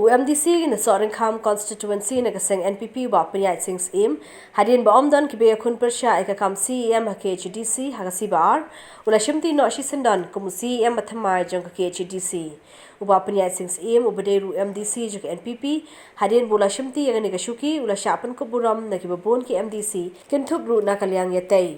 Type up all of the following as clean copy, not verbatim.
UMDC in the Soringham constituency in Agaseng NPP Wapanyai Sings Im Hadin Baomdan Kibe Kun Persha Ekakam CEM HDC Hagasi Bar Ulashimti no Shisendan Kum CEM Bathamai Junk HDC Wapanyai Sings Im Ubaderu MDC Juk NPP Hadin Bulashimti Yaganishuki Ulashapan Kuburam Nakibabon ki MDC Kintubru Nakaliang Yatei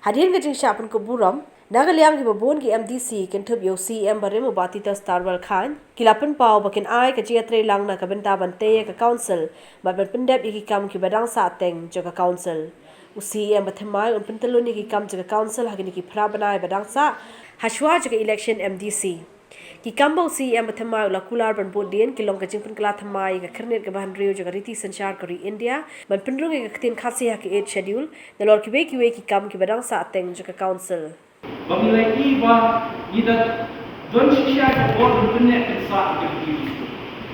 Hadin Gajing Shapan Kuburam Nagaliang ki babon ki MDC kintub yo CM barim ubati ta Starwell Khan kilapan pau bakin ai ka jiatre lang na kabenta bante ka council baban pendep iki kam ki badang sa teng jo ka council u CM bathmai un pentaluni ki kam jo ka council hagini ki phra banai badang sa hashwa jo ka election MDC ki kambo CM bathmai ula kular ban bodien ki long ka jingpun kala thamai ka khirnet ka ban rio jo ka riti sanchar kari India ban pendrung ka ktin khasi ha ki 8 schedule dalor ki be ki kam ki badang sa teng jo ka council Bagi iba ida don shisha ka bor bunne ka sa ka ki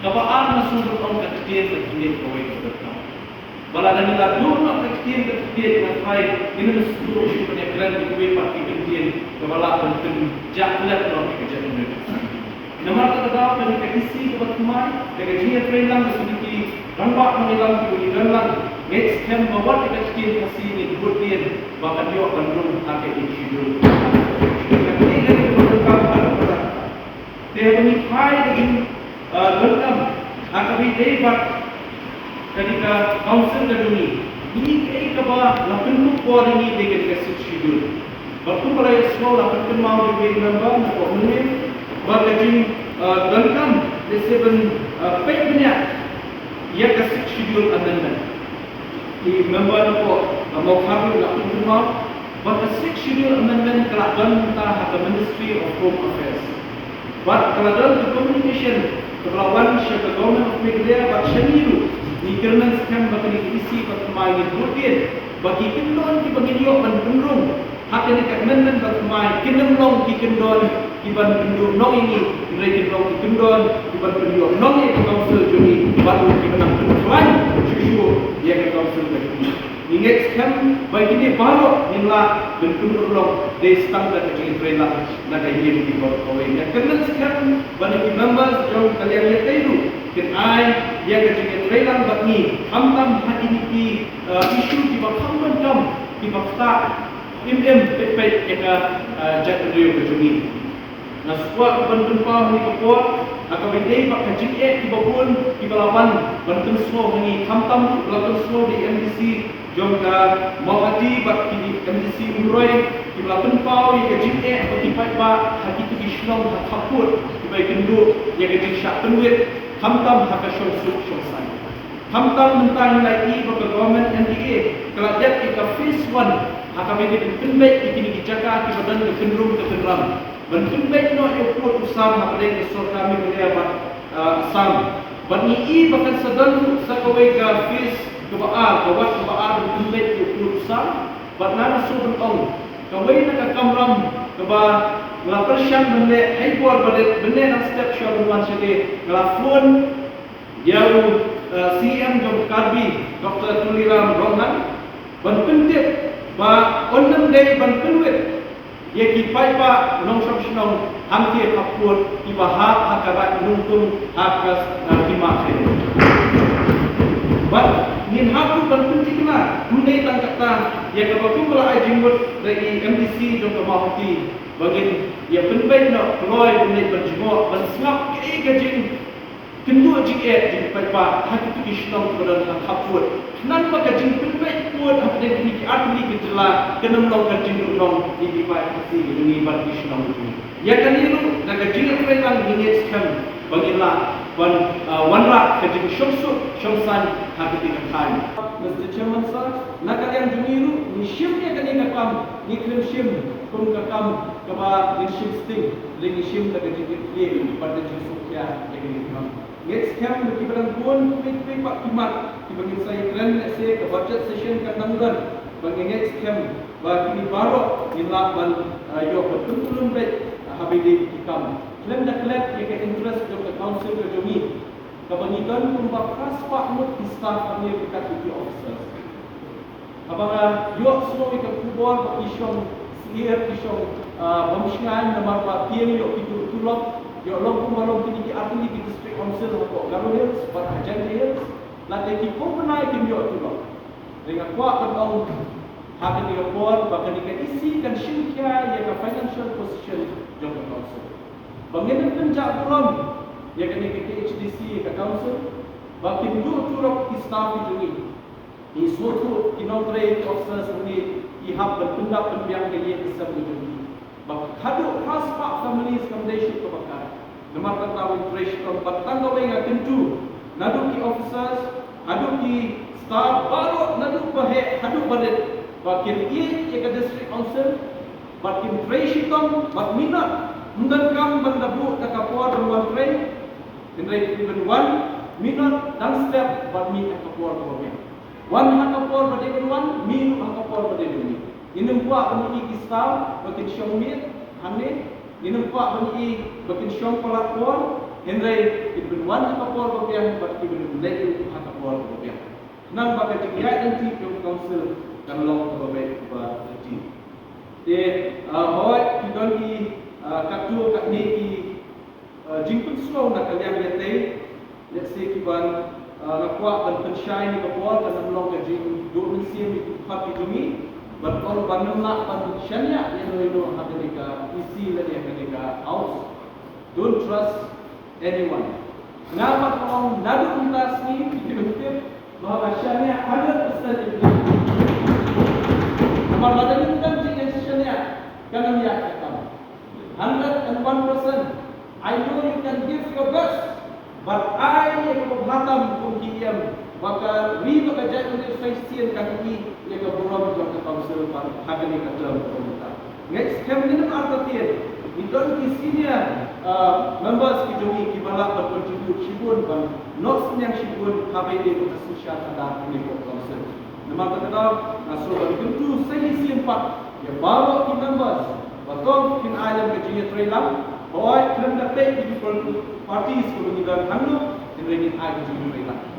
kaba ar na sundur on ka tiye ka tiye ko wai ka ta bala na nila do na ka tiye na fai ina na sundur shi ko ne kran ki wai pa ki tiye ka bala on tun jakla no ka janu ne namar ka da ka ni ka kisi ka batmai ka jiya train lang ka ki ramba ma lang ki ran lang next time bawat ka tiye ka si ni budien baka dio kandung ake inshidul they have been tried in welcome akabi debak ketika council kaduni ini ke ba lapun ko ni de ke schedule waktu pada small lapun mau di member na ko ni ba kajin welcome they seven page nya ya ke schedule amendment di member ko mau kami lapun mau but the sixth schedule amendment telah done the Ministry of Home Affairs. But telah done the communication terlawan syarikat government of Meghalaya but syamiru di kerana skam bagi isi pertemain budget bagi kendon di bagi dia pendurung hak ini amendment pertemain kendon long di kendon di ban pendurung long ini nilai kendon di kendon di ban pendurung long ini council jadi baru di menang pendurung cucu dia ke council jadi ingat kan bagi ni baru nila bentuk long dari standar kecil trailer nak jadi di bawah kau ini kerana sekarang bagi members jauh kalian lihat itu kan ai dia kecil trailer bagi hamam hati ini isu di bawah hamam jam di bawah pepet yang jatuh dari kejuni. Nah, sebuah bentuk pau ni kapur akan berdei pak kecil di bawah di balawan bentuk semua ni hamam bentuk semua di MDC jom ka mawati bak ki MDC uroi ki balapan pau ye kecil bagi pai ba hati tu islam hak kapur ki bai kendu ye kecil syak penuit hamam hak syong suk syong sai hamam mentang lagi bak government NDA kalau dia ke phase 1 akan menjadi penbaik ini dijaga ki badan ke cenderung ke tenram ban penbaik no yo pro usam hak dei ke kami boleh ba asam ban ni bahkan sedang sakawai ke phase kebaar, kawat kebaar berkumpul ke perusahaan, bernama Sultan Ong. Kawai nak kamram keba ngelapersian benda hibur benda nak setiap syarungan sini ngelafun jauh CM Jom Karbi Dr. Tuliram Rohan berpentit ba ondem day berpenuit ia kipai pa nong syam hampir kapur ibahak hakarat nungtung hakas dimaksud. But nin hapu berpenting lah, mulai tangkatan yang kebaku pula ajimut dari MDC jom kemauti bagi yang penbaik nak keluar mulai berjemur bersengap ke gajing kendua jikit jadi paipa hati tu Islam kepada nak haput. Kenapa gajing penbaik pun apa dia ni arti kejelah kena melakukan gajing ulong di dipai kasih ini bagi Islam ini. Ya kan itu nak gajing apa yang ingin sekam bagilah wanrak kajing syomsan hati tiga kali. Mr. Chairman sir, nak kalian juniru ni shimnya kan ni kam ni krim shim kum kakam kaba ni shim sting ni shim tak kajing dia pada jisuk ya yang kam. Next time bagi barang pun pik pak kimat bagi saya keren saya ke budget session kat Nanggan bagi next time bagi ni baru nilak ban yo betul-betul baik habis dikam klaim dah klaim ke interest ke council ke jomi kebangikan pembak khas pak mut staff kami dekat duty officers abang yo semua ke kubur isyong siir isyong bamsngan nama pak tiang yo itu tulok yo long kini ki atli di district council ko Garo Hills but Hajan Hills la te ki ko panai kim yo tu lo dengan kuat bertong hakan di report bahkan di isi dan syirkia ya ka financial position jom council bangin penjak belum ya kan di HDC ka council bakin du turok staff itu ni suatu inaugural officers ni ihap berpendak penbiang kaya kisah ini bak hadu haspa families foundation ko bakar namar kata wish ko batang ko nga kentu nadu ki officers adu ki staff baru nadu bahe hadu badet bakin ye ke district council bakin treshton bak minat mendengkam mendabu takapor ruang train indrai even one minat dan step bak mi takapor ko one hakapor pada one min hakapor pada duni inum kuat bani kisah bakin syomit hamid inum kuat bani bakin syom pelakor hendrai ibn one hakapor bagian bat ibn ledu hakapor bagian nang bagai tiga nanti ke council kan long bagai ba ti de hoy kidon ki katu kat ni ki jingkun slow nak kalian yate let's say kiban nakuat dan pensyai ni kapal dan menolong ke jing dua mesin di tempat itu ni berkor bangun nak bantu syariah yang lalu Amerika isi lagi Amerika house don't trust anyone kenapa kalau nadu untas ni betul bahawa syariah 100% itu nomor badan kan jing syariah kan dia kata 101% I know you can give your best but I yang berhatam kumkiam maka ri to kajat untuk faisian kaki yang berbuat untuk council hari ini kata pemerintah next kami nak artian itu ki senior members ki jogi ki bala berkontribut shibun ban not yang shibun habe di posisi syarada di council nama kata naso tentu sahih simpat ya baru ki members betul kin alam ke jia trailam hoy kena dapat di parties ko dengan hanu dengan ai di trailam